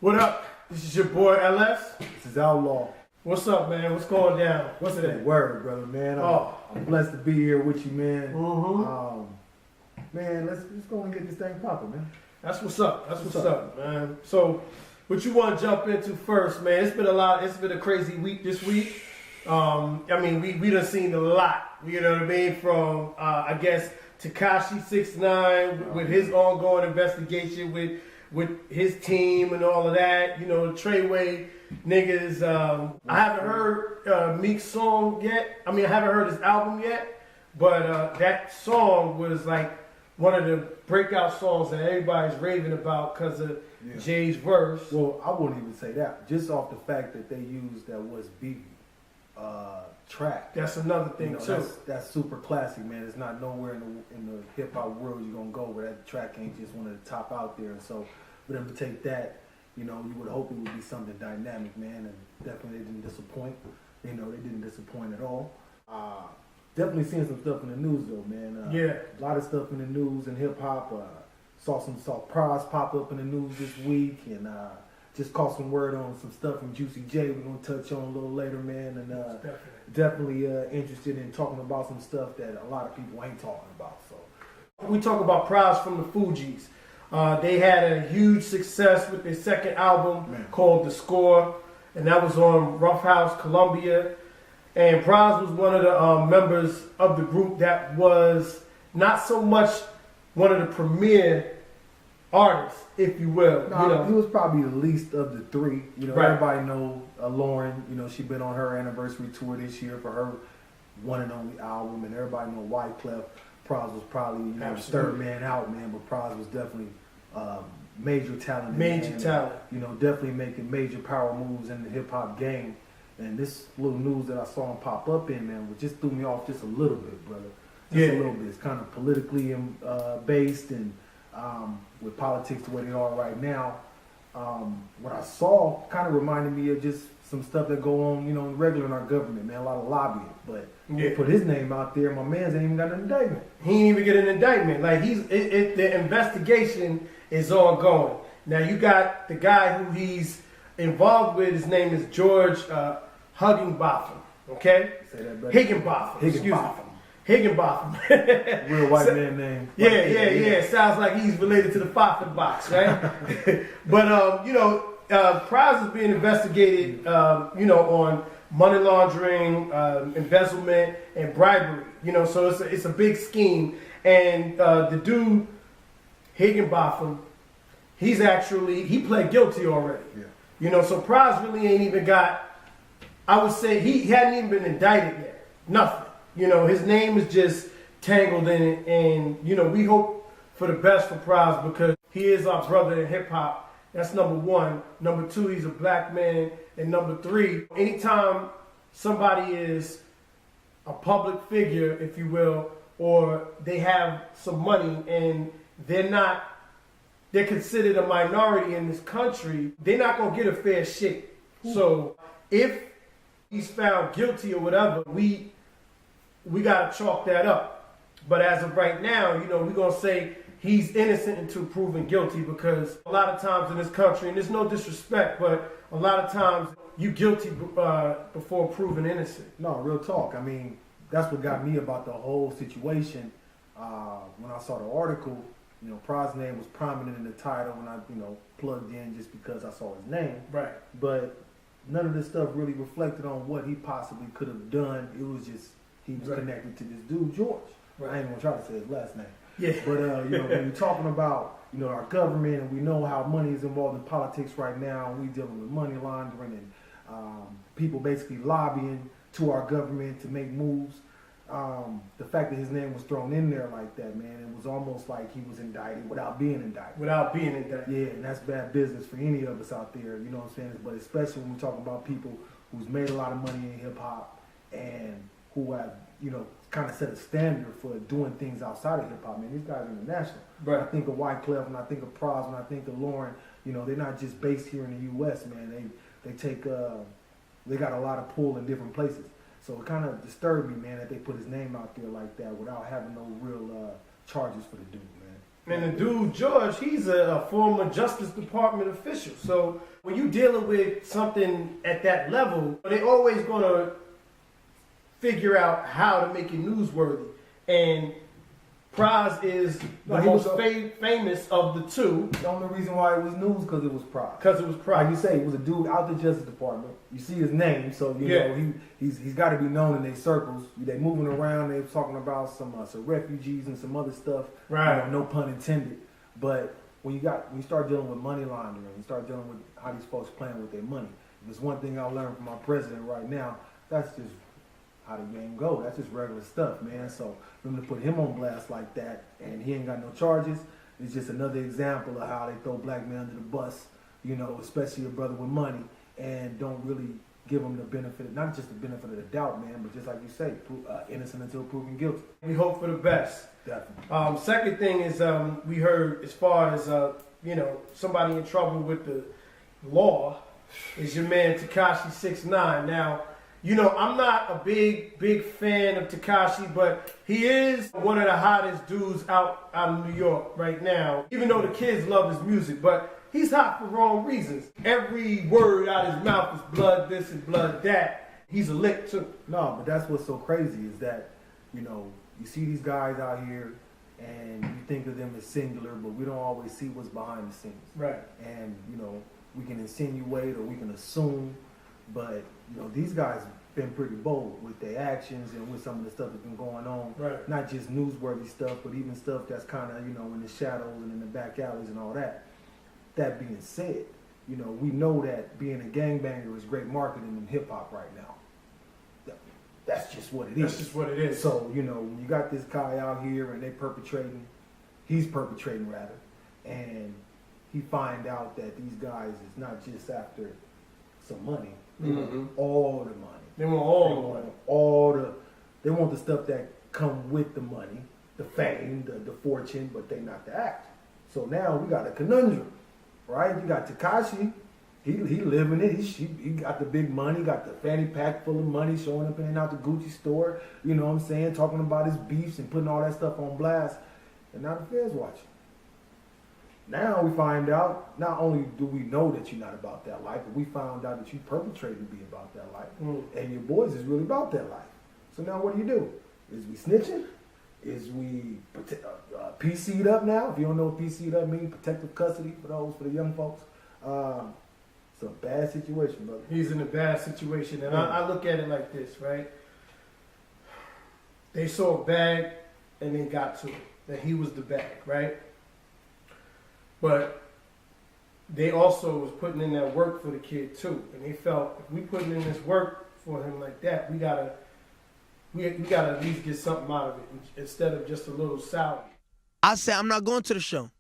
What up? This is your boy LS. This is Outlaw. What's up, man? What's going down? What's it? Word, brother, man. I'm blessed to be here with you, man. Man, let's go and get this thing popping, man. That's what's up. That's what's up, man. So, what you want to jump into first, man? It's been a crazy week this week. I mean, we done seen a lot. You know what I mean? From I guess Tekashi 6ix9ine with his ongoing investigation with his team and all of that. You know, the Treyway niggas. I haven't heard Meek's song yet. I mean, I haven't heard his album yet. But that song was like one of the breakout songs that everybody's raving about because of Jay's verse. Well, I wouldn't even say that. Just off the fact that they used that Was Beat track. That's another thing too. That's super classic, man. It's not nowhere in the hip hop world you're gonna go where that track ain't just one of the top out there. And so for them to take that, you know, you would hope it would be something dynamic, man. And definitely they didn't disappoint. You know, they didn't disappoint at all. Definitely seeing some stuff in the news though, man. A lot of stuff in the news and hip hop. Saw Pras pop up in the news this week, and just caught some word on some stuff from Juicy J. We're gonna touch on a little later, man. And definitely interested in talking about some stuff that a lot of people ain't talking about. So we talk about Pras from the Fugees. They had a huge success with their second album called The Score, and that was on Rough House Columbia. And Pras was one of the members of the group that was not so much one of the premier artists, if you will. No, you know, he was probably the least of the three. You know, everybody know Lauren. You know, she been on her anniversary tour this year for her one and only album, and everybody know Wyclef. Pras was probably the third man out, man, but Pras was definitely major talent. Major talent. You know, definitely making major power moves in the hip hop game. And this little news that I saw him pop up in, man, just threw me off just a little bit, brother. Just a little bit. It's kind of politically based, and with politics the way they are right now. What I saw kind of reminded me of just some stuff that go on, you know, regular in our government, man. A lot of lobbying, but they put his name out there. My man's ain't even got an indictment. He ain't even get an indictment. Like the investigation is ongoing. Now you got the guy who he's involved with. His name is George Higginbotham. Okay, Say that, brother. Higginbotham. Higginbotham. Real white man name. Yeah. Sounds like he's related to the Foffin box, right? But you know, Pras is being investigated, you know, on money laundering, embezzlement, and bribery. You know, so it's a big scheme. And the dude Higginbotham, he pled guilty already. Yeah. You know, so Pras really ain't even got. I would say he hadn't even been indicted yet. Nothing. You know, his name is just tangled in it, and you know, we hope for the best for Pras because he is our brother in hip hop. That's number one. Number two, he's a black man, and number three, anytime somebody is a public figure, if you will, or they have some money and they're considered a minority in this country, they're not gonna get a fair shake. So if he's found guilty or whatever, we gotta chalk that up. But as of right now, you know, we're gonna say he's innocent until proven guilty because a lot of times in this country, and there's no disrespect, but a lot of times you guilty before proven innocent. No, real talk. I mean, that's what got me about the whole situation. When I saw the article, you know, Pras' name was prominent in the title when I, you know, plugged in just because I saw his name. Right. But none of this stuff really reflected on what he possibly could have done. It was just he was connected to this dude, George. Right. I ain't gonna try to say his last name. Yeah. But you know, when you're talking about, you know, our government, and we know how money is involved in politics right now, and we dealing with money laundering and people basically lobbying to our government to make moves. The fact that his name was thrown in there like that, man, it was almost like he was indicted without being indicted. Yeah, and that's bad business for any of us out there, you know what I'm saying? But especially when we're talking about people who's made a lot of money in hip hop and who have, you know, kind of set a standard for doing things outside of hip hop, man. These guys are international. Right. I think of Wyclef, and I think of Pras, and I think of Lauren. You know, they're not just based here in the U.S., man. They take they got a lot of pull in different places. So it kind of disturbed me, man, that they put his name out there like that without having no real charges for the dude, man. And the dude, George, he's a former Justice Department official. So when you're dealing with something at that level, they're always going to figure out how to make it newsworthy. And Pras is the most famous of the two. The only reason why it was news because it was Pras. Because it was Pras. Like you say, it was a dude out the Justice Department. You see his name, so you know he's got to be known in their circles. They moving around. They talking about some refugees and some other stuff. Right. You know, no pun intended. But when you start dealing with money laundering, you start dealing with how these folks playing with their money. If there's one thing I learned from my president right now, that's just how the game go. That's just regular stuff, man. So for them to put him on blast like that and he ain't got no charges, it's just another example of how they throw black men under the bus, you know, especially a brother with money, and don't really give him the benefit, not just the benefit of the doubt, man, but just like you say, innocent until proven guilty. We hope for the best. Definitely. Second thing is we heard as far as, you know, somebody in trouble with the law is your man Tekashi 6ix9ine. Now, you know, I'm not a big fan of Tekashi, but he is one of the hottest dudes out of New York right now. Even though the kids love his music, but he's hot for wrong reasons. Every word out of his mouth is blood this and blood that. He's a lick too. No, but that's what's so crazy is that, you know, you see these guys out here and you think of them as singular, but we don't always see what's behind the scenes. Right. And, you know, we can insinuate or we can assume, but, you know, these guys been pretty bold with their actions and with some of the stuff that's been going on. Right. Not just newsworthy stuff, but even stuff that's kind of, you know, in the shadows and in the back alleys and all that. That being said, you know, we know that being a gangbanger is great marketing in hip-hop right now. That's just what it is. That's just what it is. So, you know, when you got this guy out here and he's perpetrating rather, and he find out that these guys is not just after some money, they want all the money. They want all the money. They want the stuff that come with the money, the fame, the fortune, but they not the act. So now we got a conundrum, right? You got Tekashi, he living it. He got the big money, got the fanny pack full of money, showing up in and out the Gucci store. You know what I'm saying? Talking about his beefs and putting all that stuff on blast. And now the feds watching. Now we find out, not only do we know that you're not about that life, but we found out that you perpetrated to be about that life. And your boys is really about that life. So now what do? Is we snitching? Is we PC'd up now? If you don't know what PC'd up means, protective custody for the young folks. It's a bad situation, brother. He's in a bad situation. And I look at it like this, right? They saw a bag and they got to it. That he was the bag, right? But they also was putting in that work for the kid too. And they felt if we putting in this work for him like that, we gotta at least get something out of it instead of just a little salary. I said I'm not going to the show.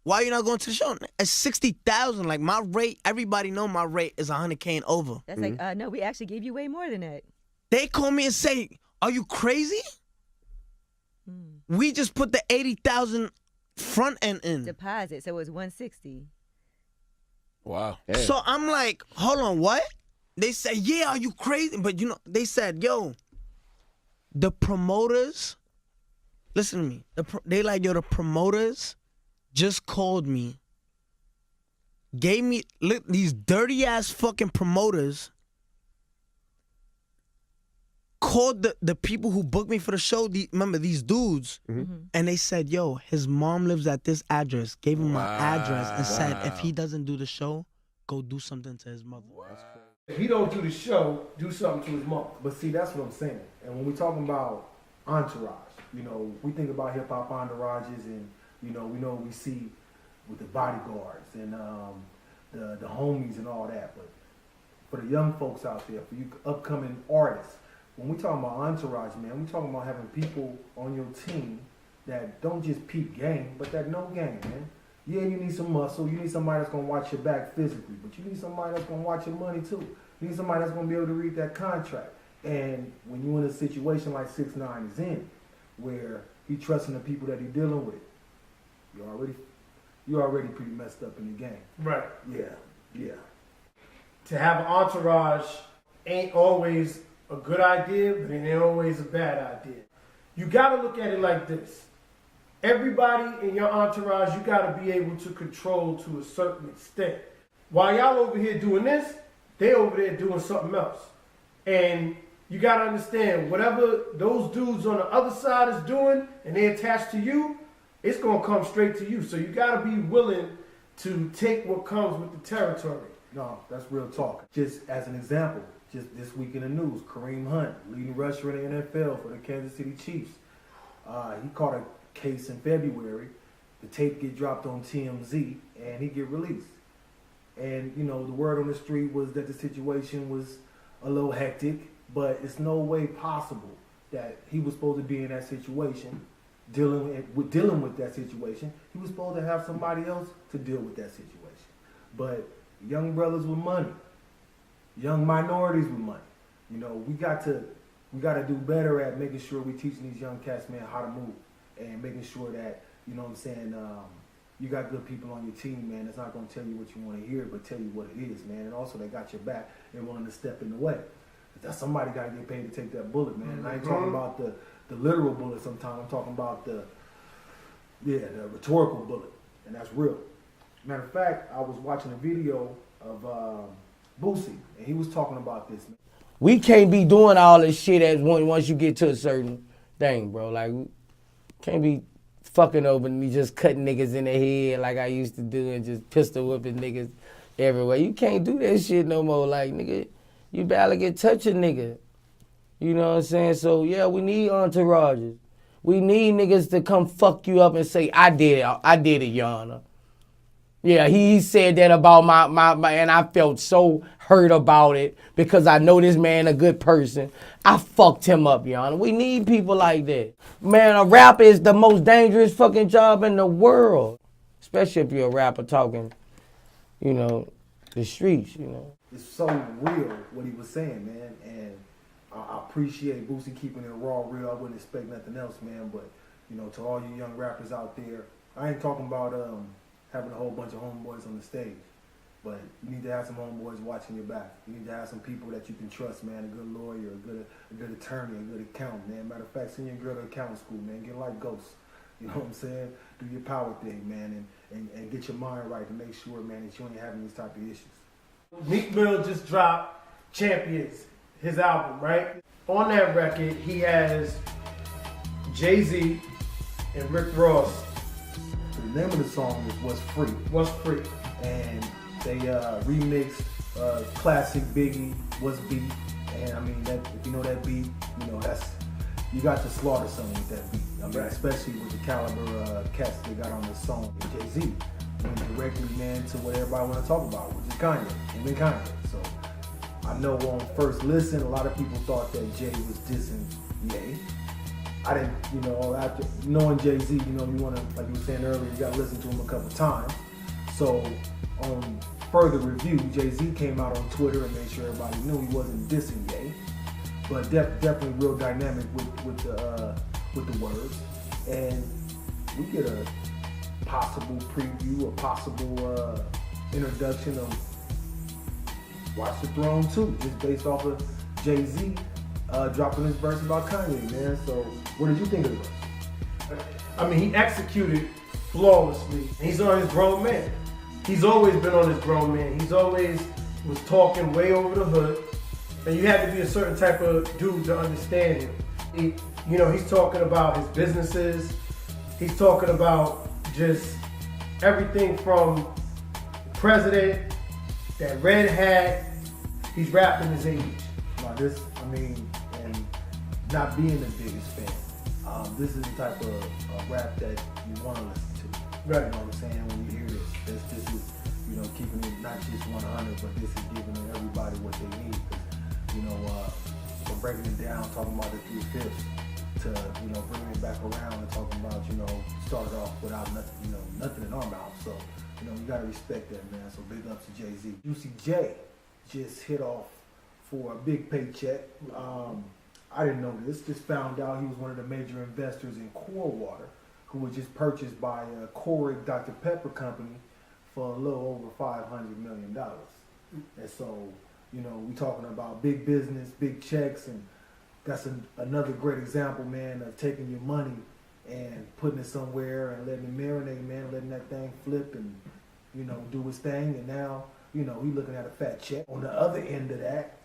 Why are you not going to the show? It's 60,000. Like my rate, everybody know my rate is 100K and over. That's like, no, we actually gave you way more than that. They call me and say, "Are you crazy? We just put the 80,000 front end in deposit, so it was 160. Wow. Hey. So I'm like, hold on, what? They said, yeah, are you crazy? But you know, they said, yo, the promoters, listen to me. They like, yo, the promoters just called me, gave me, look, these dirty ass fucking promoters called the people who booked me for the show, remember these dudes, and they said, yo, his mom lives at this address, gave him my address and said, if he doesn't do the show, go do something to his mother. If he don't do the show, do something to his mom. But see, that's what I'm saying. And when we're talking about entourage, you know, we think about hip-hop entourages and, you know we see with the bodyguards and the homies and all that. But for the young folks out there, for you upcoming artists, when we talking about entourage, man, we talking about having people on your team that don't just peep game, but that know game, man. Yeah, you need some muscle. You need somebody that's going to watch your back physically, but you need somebody that's going to watch your money too. You need somebody that's going to be able to read that contract. And when you're in a situation like 6ix9ine is in, where he trusting the people that he dealing with, you're already pretty messed up in the game. Right. Yeah. To have an entourage ain't always a good idea, but it ain't always a bad idea. You got to look at it like this. everybody in your entourage, you got to be able to control to a certain extent. While y'all over here doing this, they over there doing something else. And you got to understand, whatever those dudes on the other side is doing and they attached to you, it's going to come straight to you. So you got to be willing to take what comes with the territory. No, that's real talk. Just as an example, just this week in the news, Kareem Hunt, leading rusher in the NFL for the Kansas City Chiefs. He caught a case in February. The tape get dropped on TMZ, and he get released. And, you know, the word on the street was that the situation was a little hectic, but it's no way possible that he was supposed to be in that situation, dealing with that situation. He was supposed to have somebody else to deal with that situation. But young brothers with money, young minorities with money, you know, we got to do better at making sure we teaching these young cats, man, how to move, and making sure that, you know what I'm saying, you got good people on your team, man, that's not going to tell you what you want to hear, but tell you what it is, man. And also they got your back and willing to step in the way. That somebody got to get paid to take that bullet, man. And I ain't talking about the literal bullet sometimes. I'm talking about the rhetorical bullet. And that's real. Matter of fact, I was watching a video of Boosie, and he was talking about this, man. We can't be doing all this shit once you get to a certain thing, bro. Like, we can't be fucking over me, just cutting niggas in the head like I used to do and just pistol whipping niggas everywhere. You can't do that shit no more. Like, nigga, you barely get touch a nigga. You know what I'm saying? So, yeah, we need entourages. We need niggas to come fuck you up and say, I did it, Your Honor. Yeah, he said that about my, and I felt so hurt about it because I know this man a good person. I fucked him up, Your Honor. We need people like that. Man, a rapper is the most dangerous fucking job in the world. Especially if you're a rapper talking, you know, the streets, you know. It's so real what he was saying, man, and I appreciate Boosie keeping it raw, real. I wouldn't expect nothing else, man, but, you know, to all you young rappers out there, I ain't talking about having a whole bunch of homeboys on the stage, but you need to have some homeboys watching your back. You need to have some people that you can trust, man, a good lawyer, a good attorney, a good accountant, man. Matter of fact, send your girl to accounting school, man. Get like Ghost. You know what I'm saying? Do your power thing, man, and get your mind right to make sure, man, that you ain't having these type of issues. Meek Mill just dropped Champions, his album, right? On that record, he has Jay-Z and Rick Ross. The name of the song is What's Free. What's Free? And they remixed classic Biggie, What's Beat. And I mean, that, if you know that beat, you know, you got to slaughter something with that beat. I mean, especially with the caliber cats they got on this song. And Jay-Z went directly, man, to what everybody want to talk about, which is Kanye. Him and Kanye. So I know on first listen, a lot of people thought that Jay was dissing Ye. I didn't, you know, after knowing Jay-Z, you know, you want to, like you were saying earlier, you got to listen to him a couple times. So on further review, Jay-Z came out on Twitter and made sure everybody knew he wasn't dissing Ye, but definitely real dynamic with the words. And we get a possible preview, a possible introduction of Watch the Throne 2, just based off of Jay-Z dropping his verse about Kanye, man. So what did you think of this? I mean, he executed flawlessly. He's on his grown man. He's always been on his grown man. He's always was talking way over the hood. And you had to be a certain type of dude to understand him. He's talking about his businesses. He's talking about just everything from president, that red hat. He's rapping his age. Now this, I mean, and not being the biggest fan, this is the type of rap that you want to listen to. Right. You know what I'm saying? When you hear this is, you know, keeping it not just 100, but this is giving everybody what they need. 'Cause, you know, we're breaking it down, talking about the 3/5 to, you know, bringing it back around and talking about, you know, started off without nothing, you know, nothing in our mouth. So, you know, you gotta respect that, man. So big ups to Jay-Z. Juicy J just hit off for a big paycheck. I didn't know this. Just found out he was one of the major investors in Core Water, who was just purchased by Keurig Dr. Pepper Company for a little over $500 million. And so, you know, we talking about big business, big checks, and that's another great example, man, of taking your money and putting it somewhere and letting it marinate, man, letting that thing flip and, you know, do his thing. And now, you know, he looking at a fat check. On the other end of that,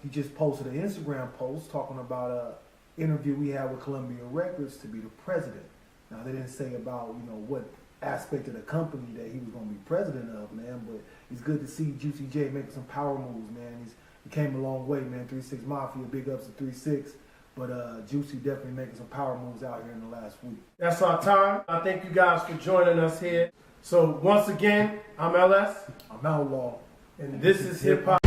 he just posted an Instagram post talking about a interview we had with Columbia Records to be the president. Now, they didn't say about, you know, what aspect of the company that he was going to be president of, man, but it's good to see Juicy J making some power moves, man. He came a long way, man. 3-6 Mafia, big ups to 3-6. But Juicy definitely making some power moves out here in the last week. That's our time. I thank you guys for joining us here. So once again, I'm LS. I'm Outlaw. And this is Hip Hop.